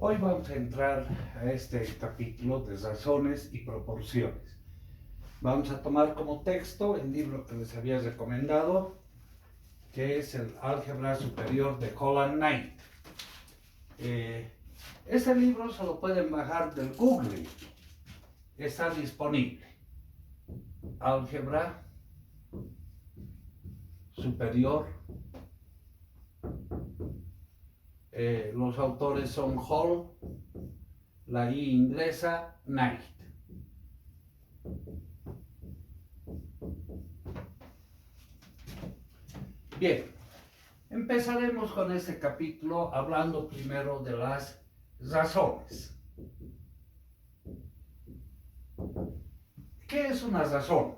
Hoy vamos a entrar a este capítulo de razones y proporciones. Vamos a tomar como texto el libro que les había recomendado, que es el Álgebra Superior de Holland Knight. Este libro se lo pueden bajar del Google, está disponible. Álgebra Superior. Los autores son Hall, la I inglesa, Knight. Bien, empezaremos con este capítulo hablando primero de las razones. ¿Qué es una razón?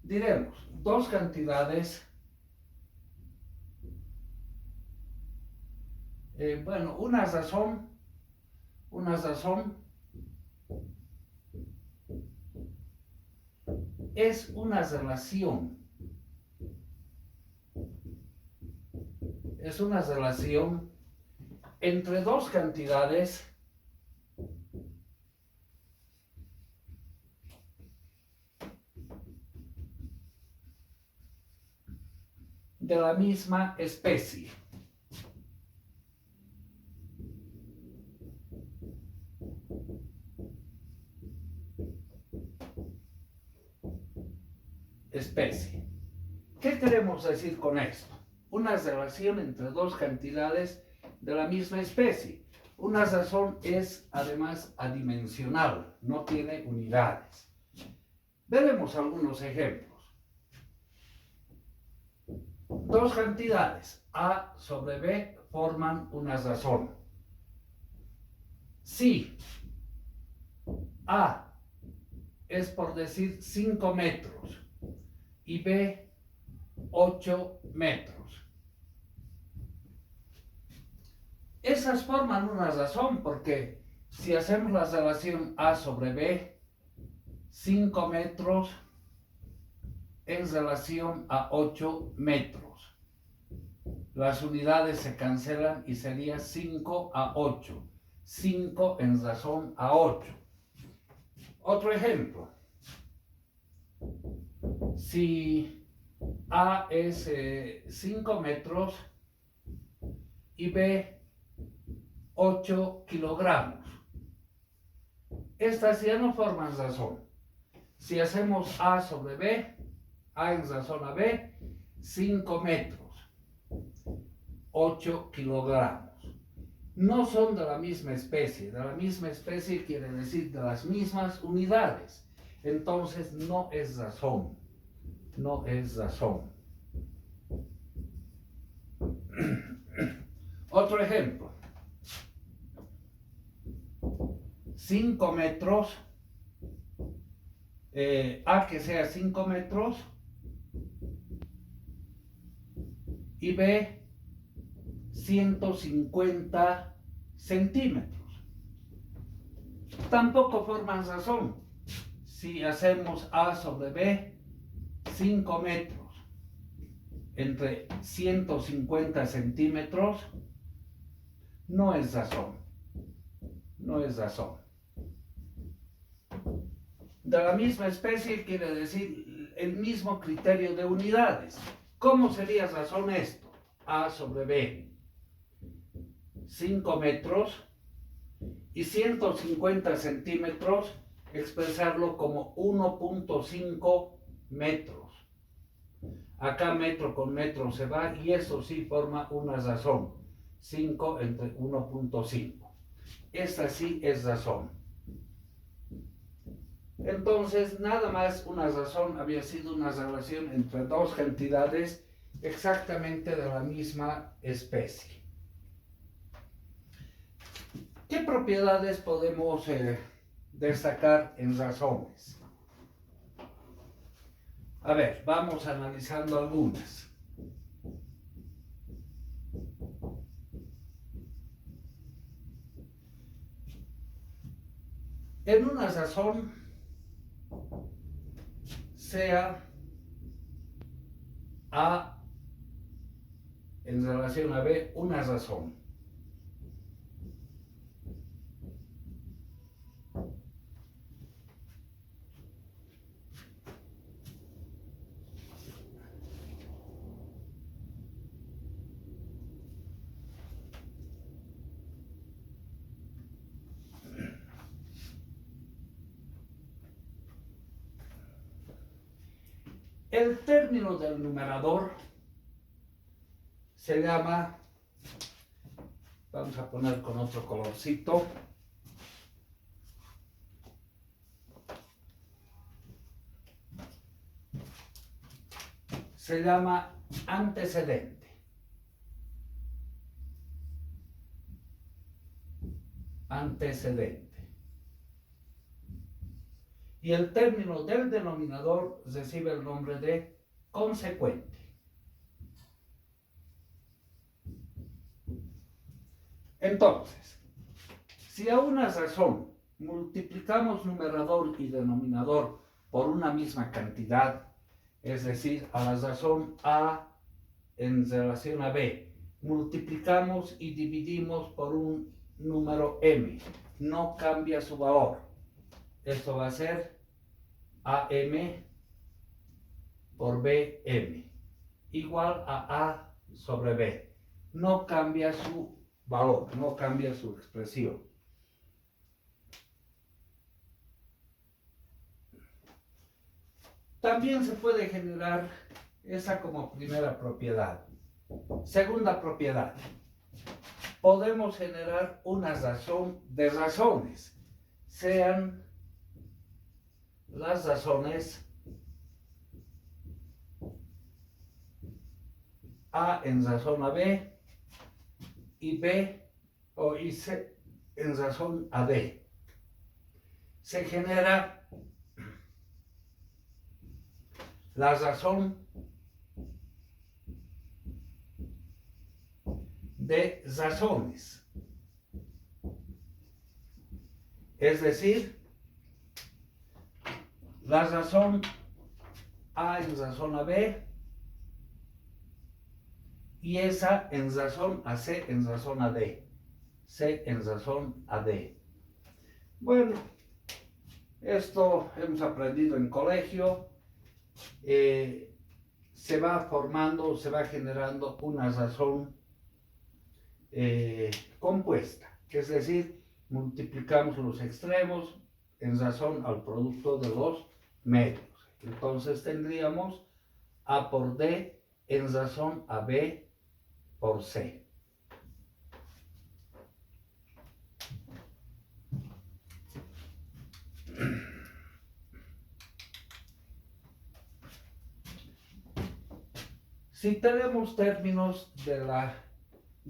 Diremos, dos cantidades. Una razón es una relación. Es una relación entre dos cantidades de la misma especie. ¿Qué queremos decir con esto? Una relación entre dos cantidades de la misma especie. Una razón es además adimensional, no tiene unidades. Veremos algunos ejemplos. Dos cantidades, A sobre B, forman una razón. Si A es, por decir, 5 metros y B 8 metros, esas forman una razón porque si hacemos la relación A sobre B, 5 metros en relación a 8 metros. Las unidades se cancelan y sería 5 a 8. 5 en razón a 8. Otro ejemplo. Si A es 5 metros y B 8 kilogramos. Estas ya no forman razón. Si hacemos A sobre B, A en razón a B, 5 metros, 8 kilogramos. No son de la misma especie. De la misma especie quiere decir de las mismas unidades. Entonces no es razón. No es razón. Otro ejemplo. 5 metros, A que sea 5 metros y B 150 centímetros. Tampoco forman razón. Si hacemos A sobre B, 5 metros entre 150 centímetros, no es razón. No es razón. De la misma especie quiere decir el mismo criterio de unidades. ¿Cómo sería razón esto? A sobre B, 5 metros y 150 centímetros, expresarlo como 1.5 metros. Acá metro con metro se va y eso sí forma una razón. 5 entre 1.5. Esta sí es razón. Entonces, nada más una razón había sido una relación entre dos cantidades exactamente de la misma especie. ¿Qué propiedades podemos destacar en razones? A ver, vamos analizando algunas. En una razón, sea A en relación a B una razón. El término del numerador se llama, vamos a poner con otro colorcito, se llama antecedente. Antecedente. Y el término del denominador recibe el nombre de consecuente. Entonces, si a una razón multiplicamos numerador y denominador por una misma cantidad, es decir, a la razón A en relación a B, multiplicamos y dividimos por un número m, no cambia su valor. Esto va a ser AM por BM, igual a A sobre B. No cambia su valor, no cambia su expresión. También se puede generar esa como primera propiedad. Segunda propiedad. Podemos generar una razón de razones, sean las razones A en razón a B y B y C en razón a D. Se genera la razón de razones, es decir, la razón A en razón a B y esa en razón a C en razón a D, C en razón a D. Bueno, esto hemos aprendido en colegio. Se va formando, se va generando una razón compuesta, que es decir, multiplicamos los extremos en razón al producto de los medios. Entonces tendríamos A por D en razón a B por C. Si tenemos términos de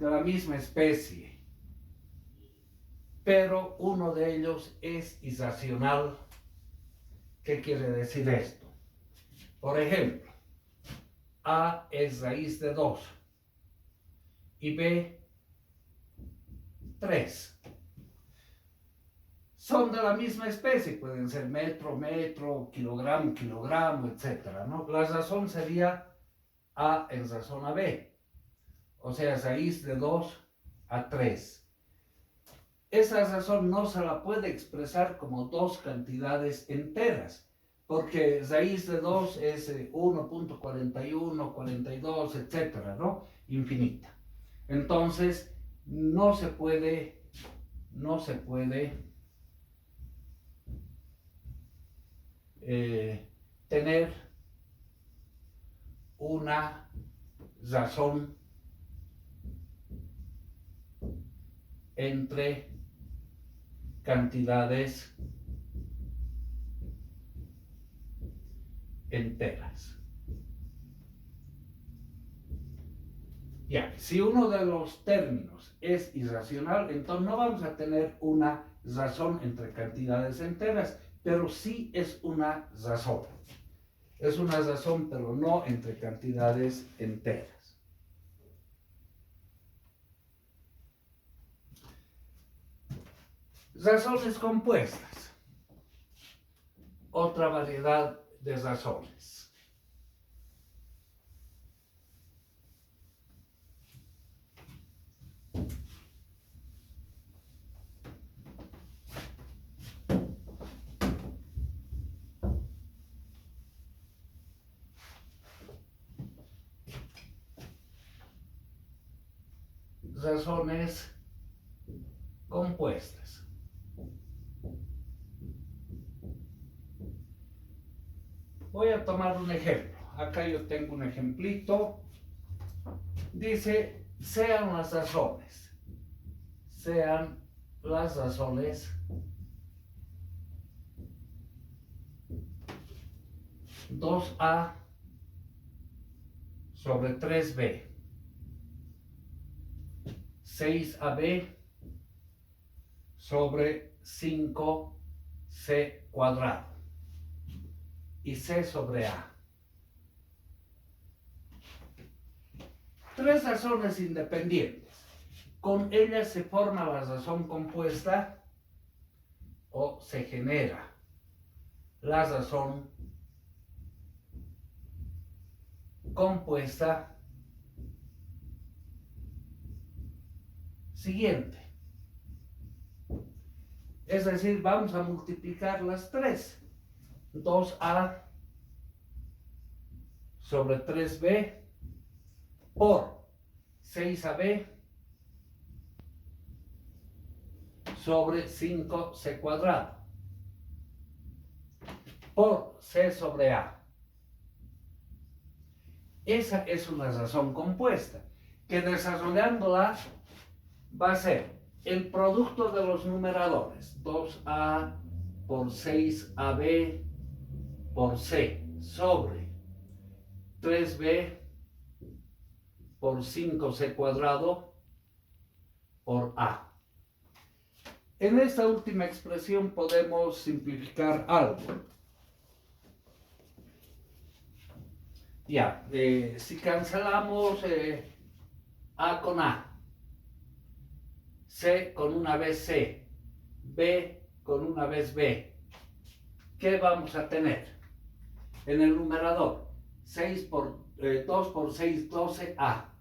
la misma especie, pero uno de ellos es irracional, ¿qué quiere decir esto? Por ejemplo, A es raíz de 2 y B 3. Son de la misma especie, pueden ser metro, metro, kilogramo, kilogramo, etc., ¿no? La razón sería A en razón a B, o sea, raíz de 2 a 3. Esa razón no se la puede expresar como dos cantidades enteras, porque raíz de 2 es 1.41, 42, etc., ¿no? Infinita. Entonces, no se puede tener una razón entre cantidades enteras. Ya, si uno de los términos es irracional, entonces no vamos a tener una razón entre cantidades enteras, pero sí es una razón. Es una razón, pero no entre cantidades enteras. Razones compuestas. Otra variedad de razones. Razones compuestas. Voy a tomar un ejemplo. acá yo tengo un ejemplito. Dice, sean las razones 2a sobre 3b, 6ab sobre 5c cuadrado y c sobre a. Tres razones independientes. Con ellas se forma la razón compuesta o se genera la razón compuesta siguiente. Es decir, vamos a multiplicar las tres. 2a sobre 3b por 6ab sobre 5c cuadrado por c sobre a. Esa es una razón compuesta que desarrollándola va a ser el producto de los numeradores 2a por 6ab por c sobre 3b por 5c cuadrado por a. En esta última expresión podemos simplificar algo. Ya, si cancelamos a con a, c con una vez c, b con una vez b, ¿qué vamos a tener? En el numerador, 2 por 6, 12a,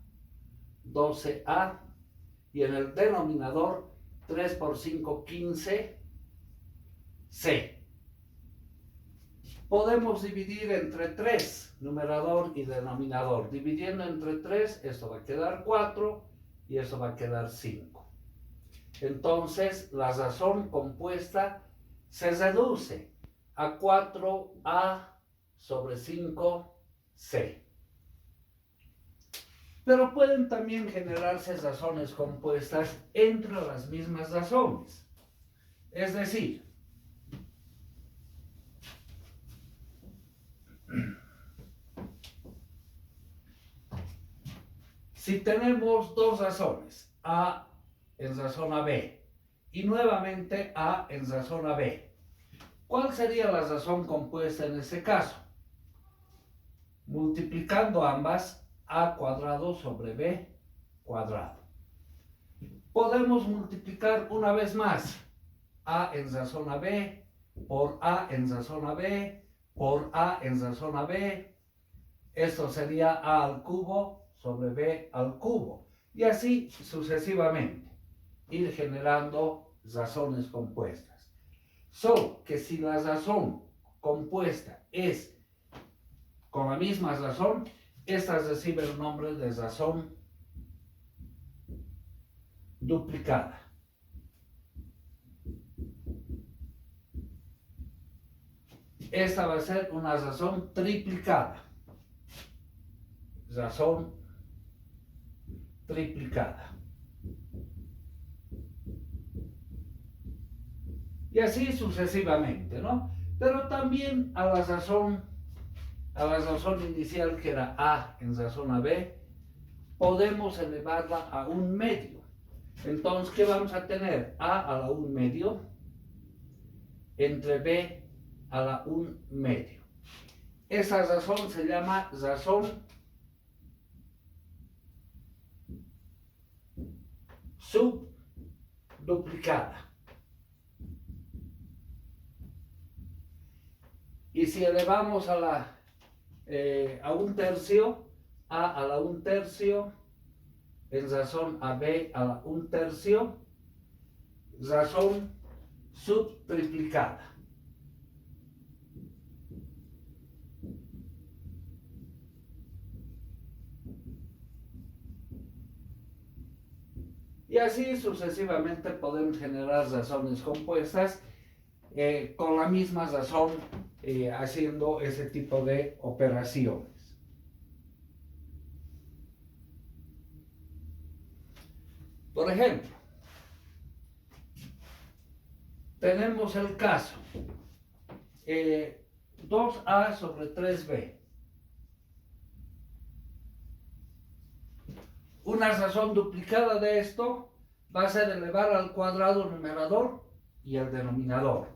12a, y en el denominador, 3 por 5, 15, c. Podemos dividir entre 3, numerador y denominador. Dividiendo entre 3, esto va a quedar 4 y esto va a quedar 5. Entonces, la razón compuesta se reduce a 4a sobre 5c. Pero pueden también generarse razones compuestas entre las mismas razones. Es decir, si tenemos dos razones, a en razón a b y nuevamente a en razón a b, ¿cuál sería la razón compuesta en este caso? Multiplicando ambas, a cuadrado sobre b cuadrado. Podemos multiplicar una vez más a en razón a b por a en razón a b por a en razón a b. Esto sería a al cubo sobre b al cubo. Y así sucesivamente. Ir generando razones compuestas. Solo que si la razón compuesta es con la misma razón, esta recibe el nombre de razón duplicada. Esta va a ser una razón triplicada. Razón triplicada. Y así sucesivamente, ¿no? Pero también a la razón inicial, que era a en razón a b, podemos elevarla a un medio. Entonces, ¿qué vamos a tener? A la 1 medio entre b a la 1 medio. Esa razón se llama razón subduplicada. Y si elevamos a a 1/3, a la 1/3 en razón a b a la 1/3, razón subtriplicada. Y así sucesivamente podemos generar razones compuestas con la misma razón, haciendo ese tipo de operaciones. Por ejemplo, tenemos el caso 2a sobre 3b. Una razón duplicada de esto va a ser elevar al cuadrado el numerador y el denominador.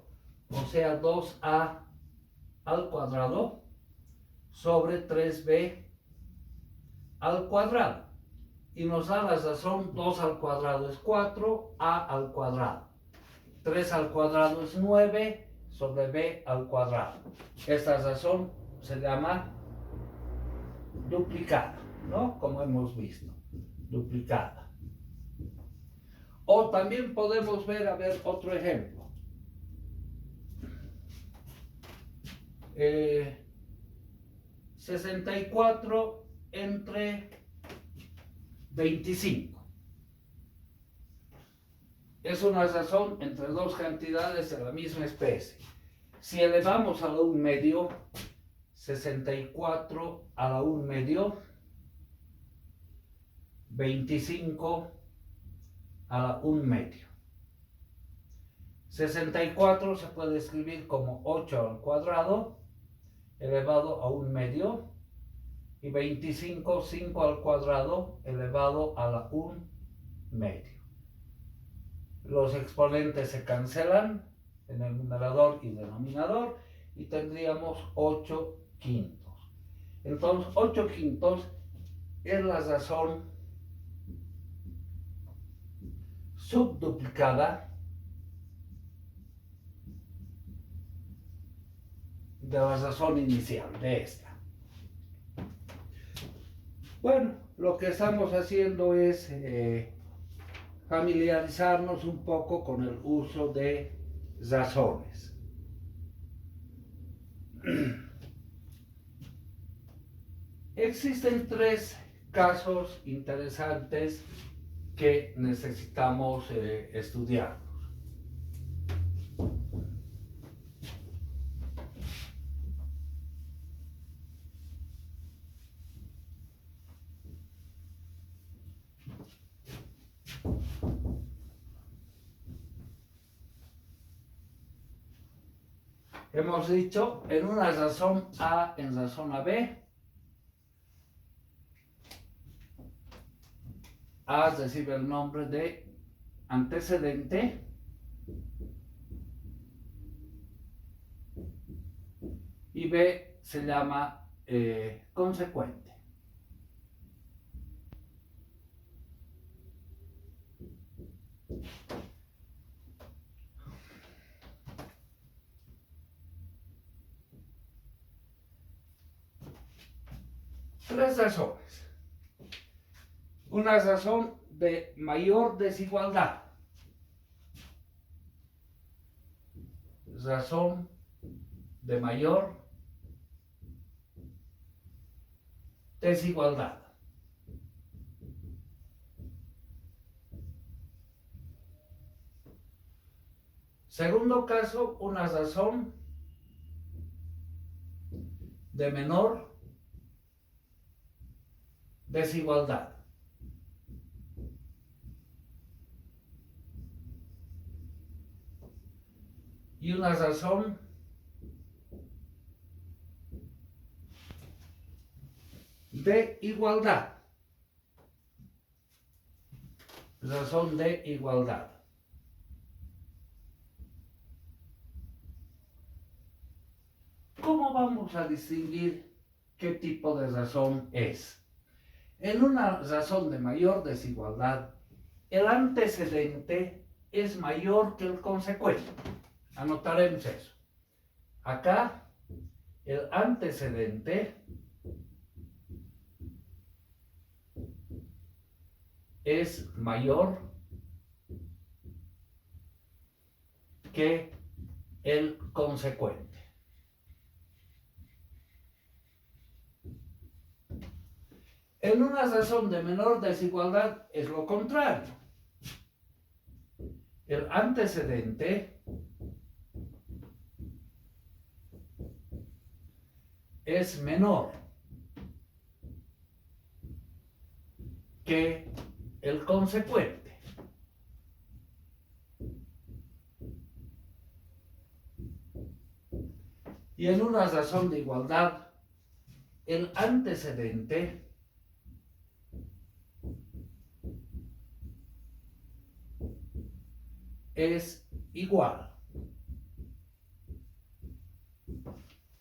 O sea, 2a al cuadrado sobre 3b al cuadrado. Y nos da la razón 2 al cuadrado es 4, a al cuadrado. 3 al cuadrado es 9 sobre b al cuadrado. Esta razón se llama duplicada, ¿no? Como hemos visto, duplicada. O también podemos ver, a ver, otro ejemplo. 64 entre 25. Es una razón entre dos cantidades de la misma especie. Si elevamos a la 1 medio, 64 a la 1 medio, 25 a la 1 medio. 64 se puede escribir como 8 al cuadrado elevado a 1 medio y 25, 5 al cuadrado elevado a la 1 medio. Los exponentes se cancelan en el numerador y denominador y tendríamos 8 quintos. Entonces 8 quintos es la razón subduplicada de la razón inicial, de esta. Bueno, lo que estamos haciendo es familiarizarnos un poco con el uso de razones. Existen 3 casos interesantes que necesitamos estudiar. Hemos dicho en una razón A, en razón AB. A recibe el nombre de antecedente y B se llama consecuente. Tres razones. Una razón de mayor desigualdad. Razón de mayor desigualdad. Segundo caso, una razón de menor desigualdad. Y una razón de igualdad. Razón de igualdad. ¿Cómo vamos a distinguir qué tipo de razón es? En una razón de mayor desigualdad, el antecedente es mayor que el consecuente. Anotaremos eso. Acá, el antecedente es mayor que el consecuente. En una razón de menor desigualdad es lo contrario. El antecedente es menor que el consecuente. Y en una razón de igualdad, el antecedente es igual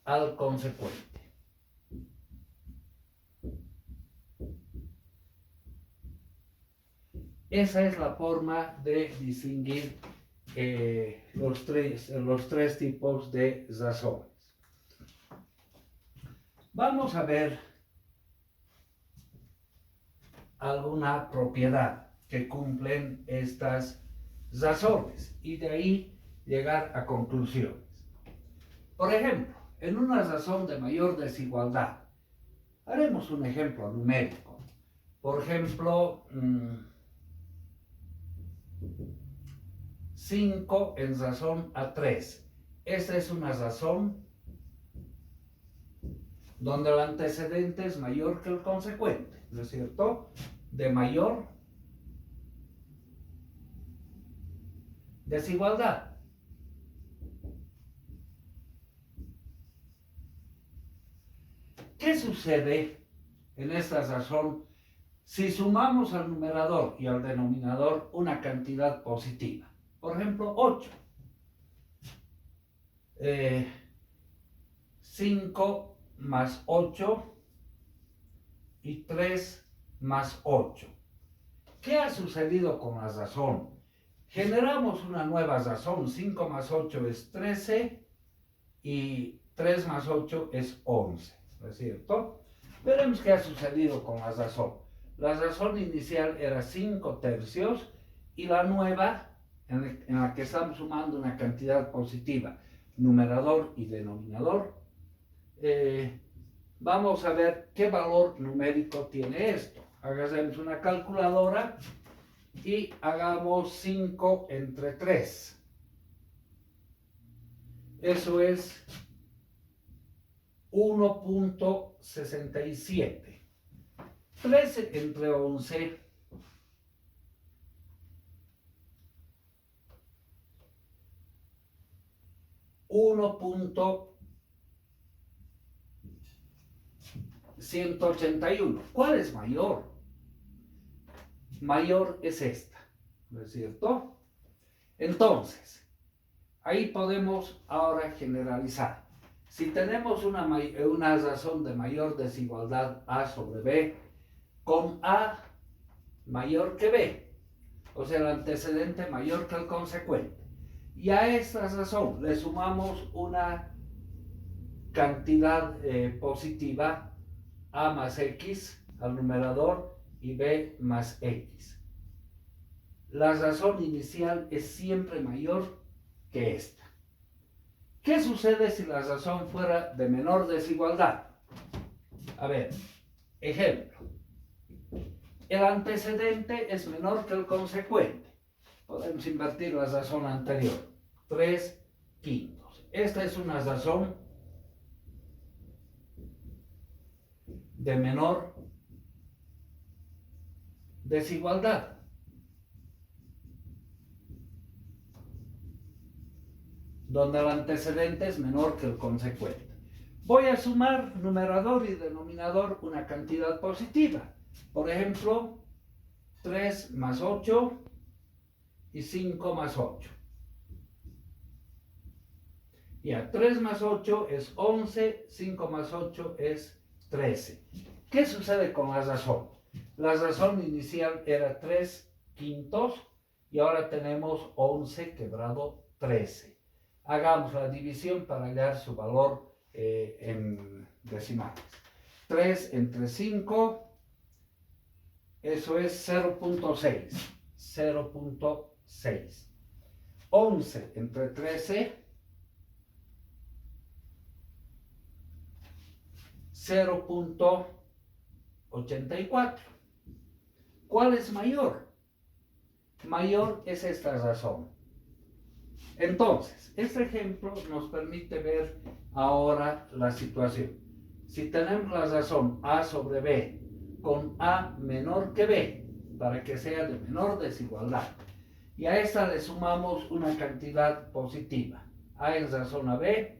al consecuente. Esa es la forma de distinguir los tres tipos de razones. Vamos a ver alguna propiedad que cumplen estas razones y de ahí llegar a conclusiones. Por ejemplo, en una razón de mayor desigualdad, haremos un ejemplo numérico. Por ejemplo, 5 en razón a 3. Esta es una razón donde el antecedente es mayor que el consecuente, ¿no es cierto? De mayor desigualdad. ¿Qué sucede en esta razón si sumamos al numerador y al denominador una cantidad positiva? Por ejemplo, 8. 5 más 8 y 3 más 8. ¿Qué ha sucedido con la razón? Generamos una nueva razón. 5 más 8 es 13 y 3 más 8 es 11. ¿No es cierto? Veremos qué ha sucedido con la razón. La razón inicial era 5 tercios y la nueva, en la que estamos sumando una cantidad positiva, numerador y denominador, vamos a ver qué valor numérico tiene esto. Hagamos una calculadora y hagamos 5 entre 3. Eso es 1.67. 13 entre 11 1.181. ¿Cuál es mayor? Mayor es esta, ¿no es cierto? Entonces, ahí podemos ahora generalizar. Si tenemos una razón de mayor desigualdad A sobre B, con A mayor que B, o sea, el antecedente mayor que el consecuente, y a esta razón le sumamos una cantidad positiva, A más X al numerador y B más X. La razón inicial es siempre mayor que esta. ¿Qué sucede si la razón fuera de menor desigualdad? A ver, ejemplo. El antecedente es menor que el consecuente. Podemos invertir la razón anterior. 3/5. Esta es una razón de menor desigualdad. Donde el antecedente es menor que el consecuente. Voy a sumar numerador y denominador una cantidad positiva. Por ejemplo, 3 más 8 y 5 más 8. Ya, 3 más 8 es 11, 5 más 8 es 13. ¿Qué sucede con la razón? La razón inicial era 3/5 y ahora tenemos 11 quebrado 13. Hagamos la división para hallar su valor en decimales. 3 entre 5, eso es 0.6. 0.6. 11 entre 13, 0.84. ¿Cuál es mayor? Mayor es esta razón. Entonces, este ejemplo nos permite ver ahora la situación. Si tenemos la razón A sobre B con A menor que B, para que sea de menor desigualdad, y a esta le sumamos una cantidad positiva. A es razón a B,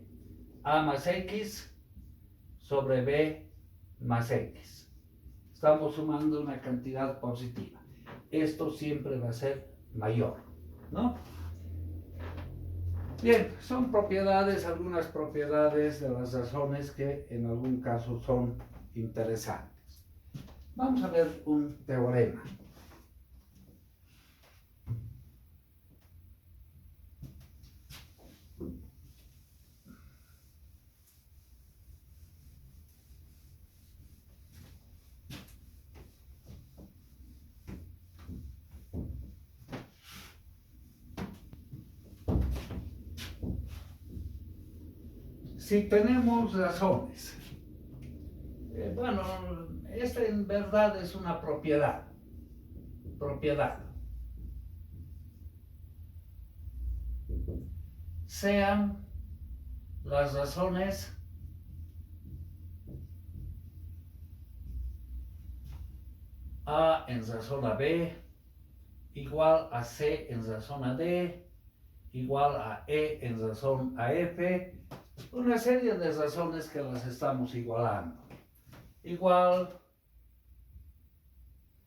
A más X sobre B más X. Estamos sumando una cantidad positiva. Esto siempre va a ser mayor, ¿no? Bien, son propiedades, algunas propiedades de las razones que en algún caso son interesantes. Vamos a ver un teorema. Si tenemos razones, bueno, esta en verdad es una propiedad. Sean las razones A en razón a B igual a C en razón a D igual a E en razón a F, una serie de razones que las estamos igualando, igual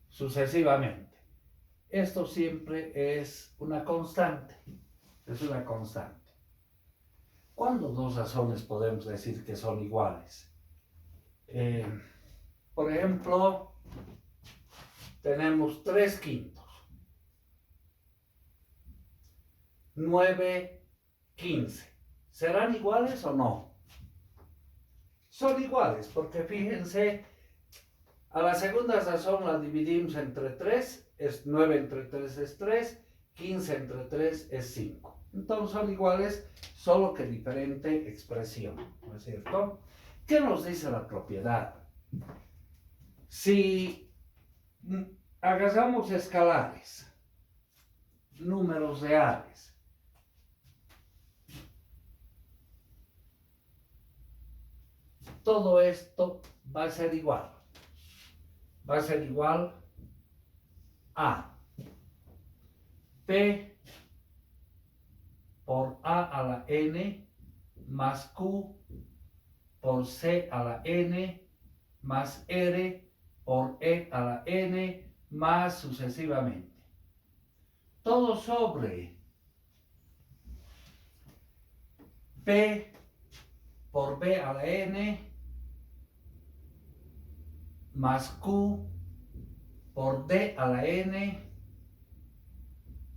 sucesivamente. Esto siempre es una constante, ¿Cuándo dos razones podemos decir que son iguales? Por ejemplo, tenemos 3/5. 9, 15. ¿Serán iguales o no? Son iguales, porque fíjense, a la segunda razón la dividimos entre 3, es 9 entre 3 es 3, 15 entre 3 es 5. Entonces son iguales, solo que diferente expresión, ¿no es cierto? ¿Qué nos dice la propiedad? Si agarramos escalares, números reales, todo esto va a ser igual. Va a ser igual a P por A a la N más Q por C a la N más R por E a la N más sucesivamente. Todo sobre P por B a la N más Q por D a la N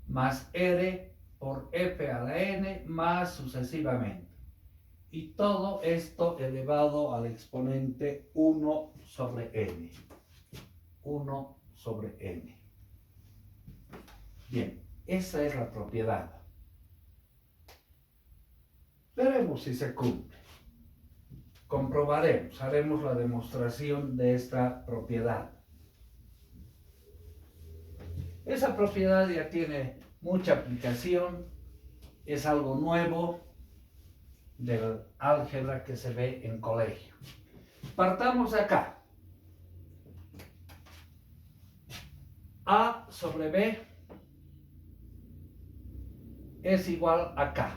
más R por F a la N más sucesivamente. Y todo esto elevado al exponente 1 sobre N. 1 sobre N. Bien, esa es la propiedad. Veremos si se cumple. Comprobaremos, haremos la demostración de esta propiedad. Esa propiedad ya tiene mucha aplicación, es algo nuevo del álgebra que se ve en colegio. Partamos acá. A sobre B es igual a K.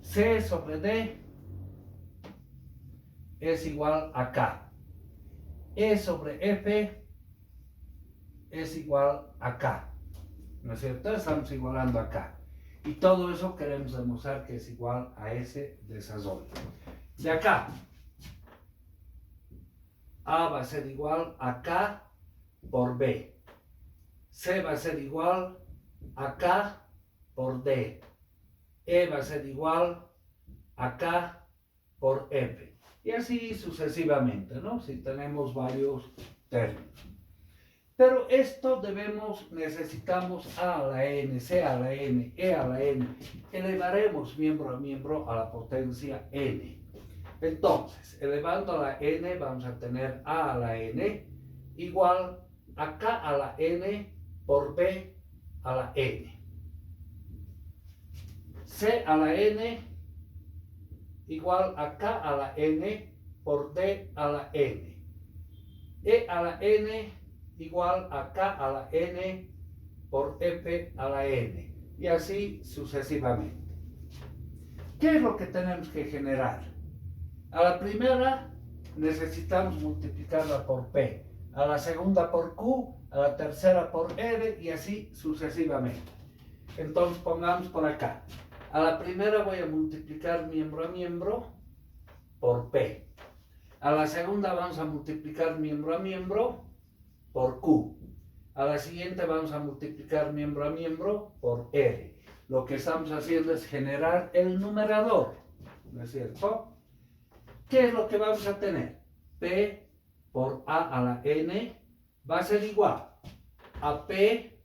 C sobre D es igual a K. E sobre F es igual a K. ¿No es cierto? Estamos igualando acá. Y todo eso queremos demostrar que es igual a ese desarrollo. De acá, A va a ser igual a K por B. C va a ser igual a K por D. E va a ser igual a K por F. Y así sucesivamente, ¿no? Si tenemos varios términos. Pero esto necesitamos A a la N, C a la N, E a la N. Elevaremos miembro a miembro a la potencia N. Entonces, elevando a la N, vamos a tener A a la N igual a K a la N por B a la N. C a la N igual a K a la N por D a la N. E a la N igual a K a la N por F a la N. Y así sucesivamente. ¿Qué es lo que tenemos que generar? A la primera necesitamos multiplicarla por P, a la segunda por Q, a la tercera por R y así sucesivamente. Entonces pongamos por acá. A la primera voy a multiplicar miembro a miembro por P. A la segunda vamos a multiplicar miembro a miembro por Q. A la siguiente vamos a multiplicar miembro a miembro por R. Lo que estamos haciendo es generar el numerador, ¿no es cierto? ¿Qué es lo que vamos a tener? P por A a la N va a ser igual a P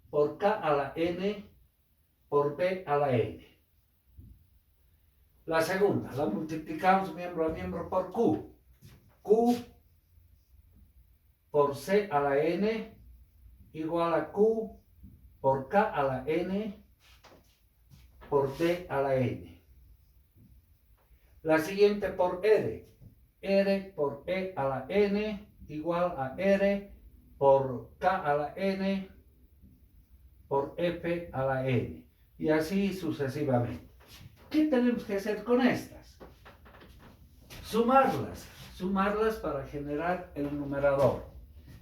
por K a la N por B a la N. La segunda, la multiplicamos miembro a miembro por Q. Q por C a la N igual a Q por K a la N por D a la N. La siguiente por R. R por E a la N igual a R por K a la N por F a la N. Y así sucesivamente. ¿Qué tenemos que hacer con estas? Sumarlas para generar el numerador.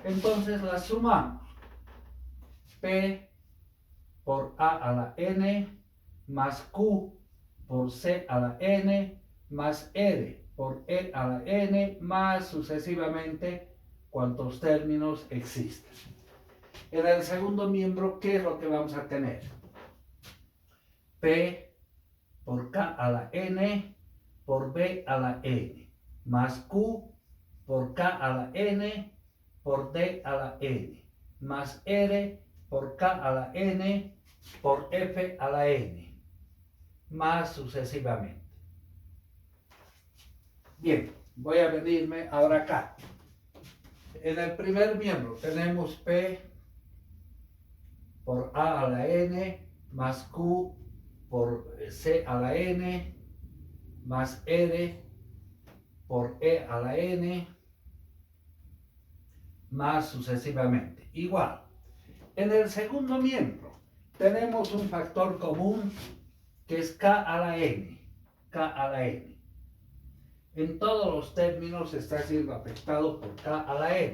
Entonces las sumamos. P por A a la N más Q por C a la N más R por E a la N más sucesivamente cuantos términos existan. En el segundo miembro, ¿qué es lo que vamos a tener? P por K a la N por B a la N más Q por K a la N por D a la N más R por K a la N por F a la N más sucesivamente. Bien, voy a venirme ahora acá. En el primer miembro tenemos P por A a la N más Q por C a la N más R por E a la N más sucesivamente. Igual. En el segundo miembro tenemos un factor común que es K a la N. K a la N. En todos los términos está siendo afectado por K a la N.